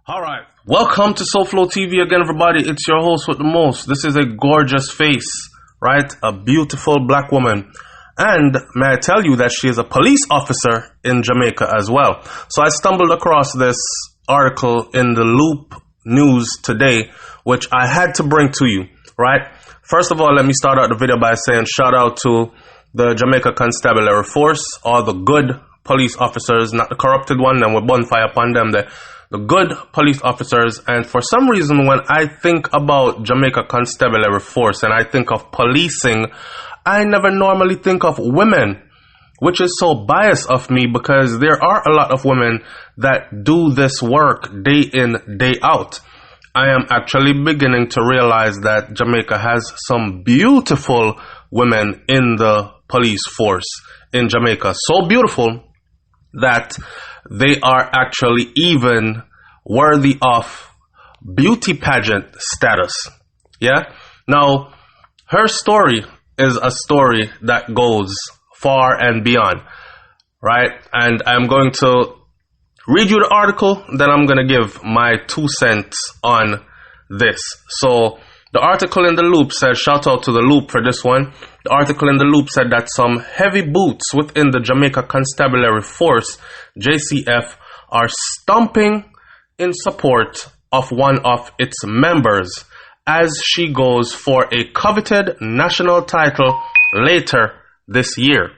Alright, welcome to SouFLoTV again, everybody. It's your host with the most. This is a gorgeous face, right? A beautiful black woman. And may I tell you that she is a police officer in Jamaica as well. So I stumbled across this article in the Loop News today, which I had to bring to you, right? First of all, let me start out the video by saying shout out to the Jamaica Constabulary Force, all the good police officers, not the corrupted one, and we're bonfire upon them there. The good police officers. And for some reason, when I think about Jamaica Constabulary Force and I think of policing, I never normally think of women, which is so biased of me because there are a lot of women that do this work day in, day out. I am actually beginning to realize that Jamaica has some beautiful women in the police force in Jamaica. So beautiful that they are actually even worthy of beauty pageant status. Yeah. Now, her story is a story that goes far and beyond, right? And I'm going to read you the article, then I'm going to give my 2 cents on this. So the article in the Loop says, shout out to the Loop for this one. The article in the Loop said that some heavy boots within the Jamaica Constabulary Force, JCF, are stomping in support of one of its members as she goes for a coveted national title later this year.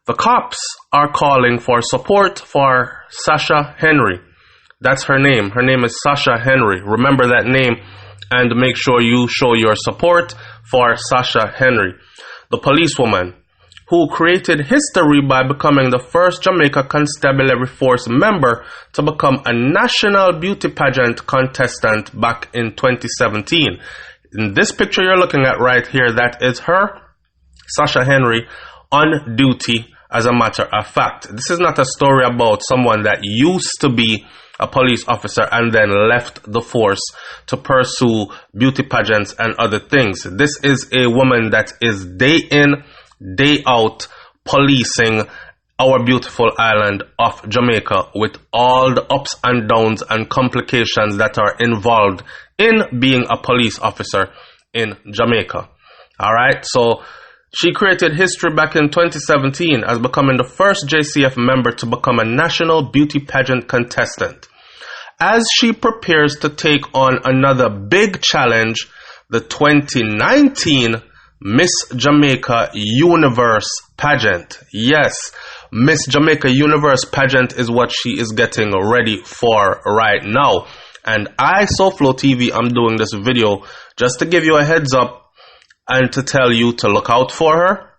The cops are calling for support for Sasha Henry. That's her name. Her name is Sasha Henry. Remember that name and make sure you show your support for Sasha Henry, the policewoman who created history by becoming the first Jamaica Constabulary Force member to become a national beauty pageant contestant back in 2017. In this picture you're looking at right here, that is her, Sasha Henry, on duty. As a matter of fact, this is not a story about someone that used to be a police officer and then left the force to pursue beauty pageants and other things. This is a woman that is day in, day out policing our beautiful island of Jamaica with all the ups and downs and complications that are involved in being a police officer in Jamaica. All right, so she created history back in 2017 as becoming the first JCF member to become a national beauty pageant contestant. As she prepares to take on another big challenge, the 2019 Miss Jamaica Universe pageant. Yes, Miss Jamaica Universe pageant is what she is getting ready for right now. And I, SouFLoTV, I'm doing this video just to give you a heads up and to tell you to look out for her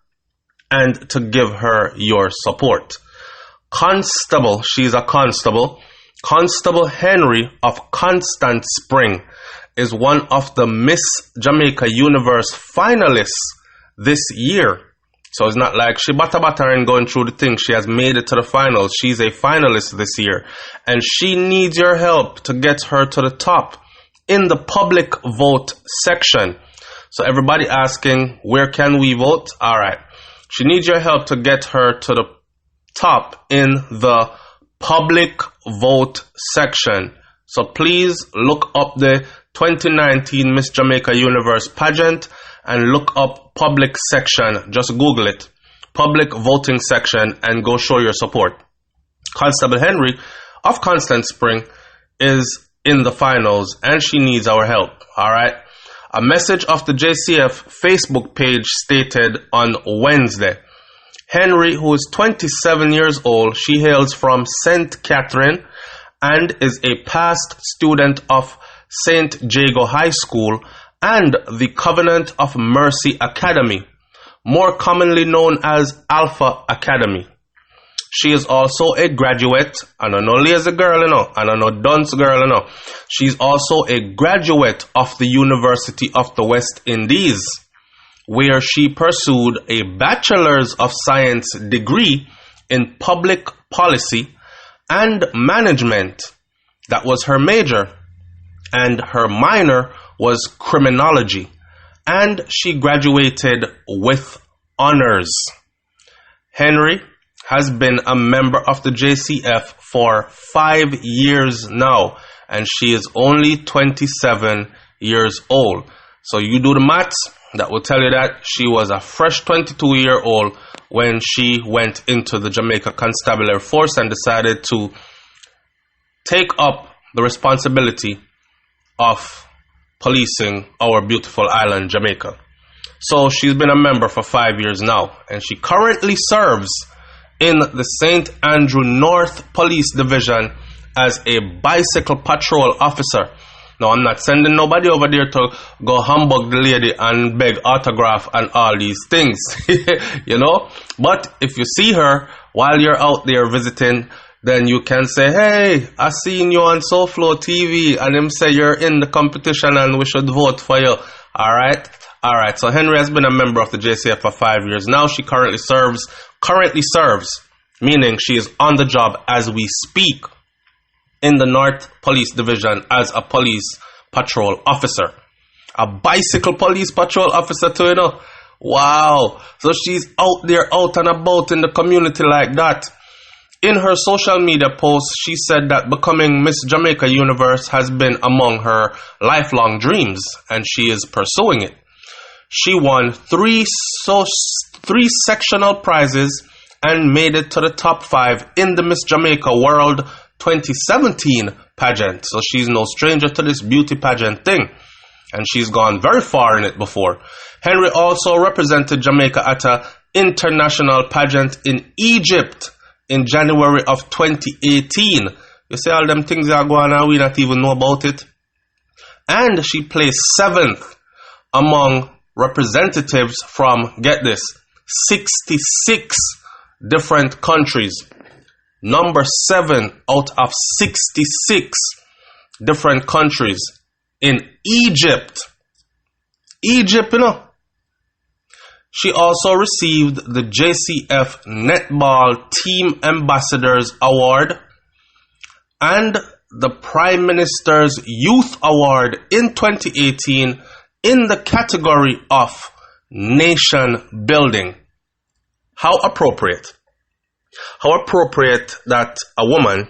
and to give her your support. Constable, she's a constable. Constable Henry of Constant Spring is one of the Miss Jamaica Universe finalists this year. So it's not like she bata and going through the thing. She has made it to the finals. She's a finalist this year. And she needs your help to get her to the top in the public vote section. So everybody asking, where can we vote? All right. She needs your help to get her to the top in the public vote section. So please look up the 2019 Miss Jamaica Universe pageant and look up public section. Just Google it. Public voting section and go show your support. Constable Henry of Constant Spring is in the finals and she needs our help. All right. A message of the JCF Facebook page stated on Wednesday, Henry, who is 27 years old, she hails from St. Catherine and is a past student of St. Jago High School and the Covenant of Mercy Academy, more commonly known as Alpha Academy. She is also a graduate, and I know lazy girl, you know, and I know dunce girl, you know. She's also a graduate of the University of the West Indies, where she pursued a Bachelor's of Science degree in Public Policy and Management. That was her major, and her minor was Criminology, and she graduated with honors. Henry has been a member of the JCF for 5 years now and she is only 27 years old. So you do the maths, that will tell you that she was a fresh 22-year-old when she went into the Jamaica Constabulary Force and decided to take up the responsibility of policing our beautiful island, Jamaica. So she's been a member for 5 years now, and she currently serves in the St. Andrew North Police Division as a bicycle patrol officer. Now, I'm not sending nobody over there to go humbug the lady and beg autograph and all these things, you know. But if you see her while you're out there visiting, then you can say, hey, I seen you on SouFLoTV, and him say you're in the competition and we should vote for you. All right. So Henry has been a member of the JCF for 5 years now. She currently serves, meaning she is on the job as we speak in the North Police Division as a police patrol officer. A bicycle police patrol officer too, you know. Wow. So she's out there, out and about in the community like that. In her social media post, she said that becoming Miss Jamaica Universe has been among her lifelong dreams, and she is pursuing it. She won three sectional prizes and made it to the top 5 in the Miss Jamaica World 2017 pageant. So she's no stranger to this beauty pageant thing, and she's gone very far in it before. Henry also represented Jamaica at an international pageant in Egypt in January of 2018. You see all them things are going on, we not even know about it. And she placed 7th among representatives from, get this, 66 different countries. Number 7 out of 66 different countries in Egypt. Egypt, you know. She also received the JCF Netball Team Ambassadors Award and the Prime Minister's Youth Award in 2018 in the category of Nation Building. How appropriate. How appropriate that a woman,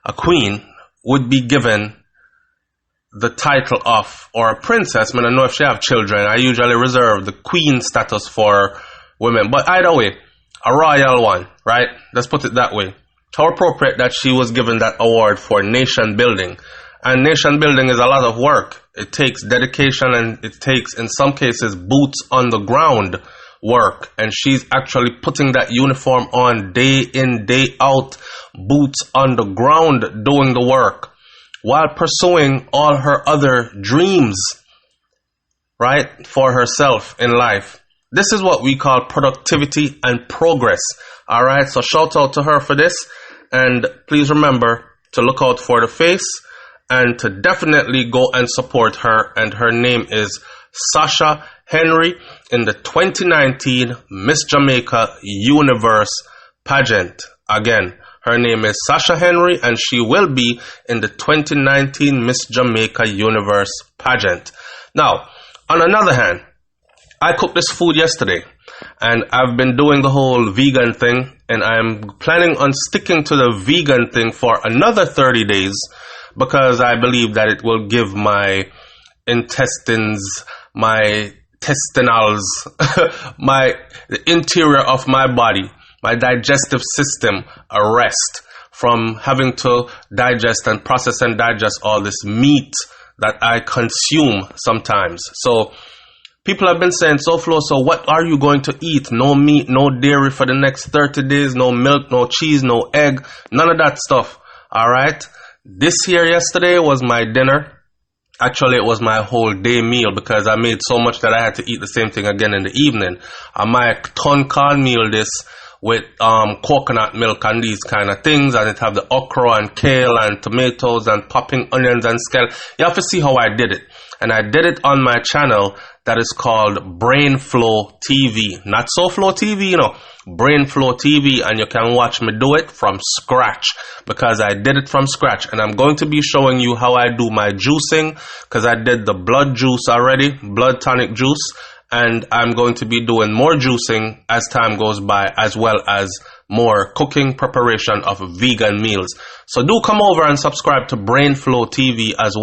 a queen, would be given the title of, or a princess. I don't know if she have children. I usually reserve the queen status for women. But either way, a royal one, right? Let's put it that way. How appropriate that she was given that award for nation building. And nation building is a lot of work. It takes dedication, and it takes, in some cases, boots on the ground work. And she's actually putting that uniform on day in, day out, boots on the ground doing the work, while pursuing all her other dreams, right, for herself in life. This is what we call productivity and progress, all right? So shout out to her for this, and please remember to look out for the face and to definitely go and support her, and her name is Sasha Henry in the 2019 Miss Jamaica Universe pageant. Again, her name is Sasha Henry, and she will be in the 2019 Miss Jamaica Universe pageant. Now, on another hand, I cooked this food yesterday, and I've been doing the whole vegan thing, and I'm planning on sticking to the vegan thing for another 30 days because I believe that it will give my intestines, my intestinals, the interior of my body, my digestive system, a rest from having to digest and process and digest all this meat that I consume sometimes. So people have been saying, SouFlo, so what are you going to eat? No meat, no dairy for the next 30 days, no milk, no cheese, no egg, none of that stuff. All right. This here yesterday was my dinner. Actually, it was my whole day meal because I made so much that I had to eat the same thing again in the evening. My ton cornmeal this with coconut milk and these kind of things, and it have the okra and kale and tomatoes and popping onions and scallions. You have to see how I did it. And I did it on my channel that is called BRAINS&THBEAT. Not SouFLoTV, you know, BRAINS&THBEAT, and you can watch me do it from scratch because I did it from scratch. And I'm going to be showing you how I do my juicing because I did the blood juice already, blood tonic juice. and I'm going to be doing more juicing as time goes by, as well as more cooking preparation of vegan meals. So do come over and subscribe to BrainFlow TV as well.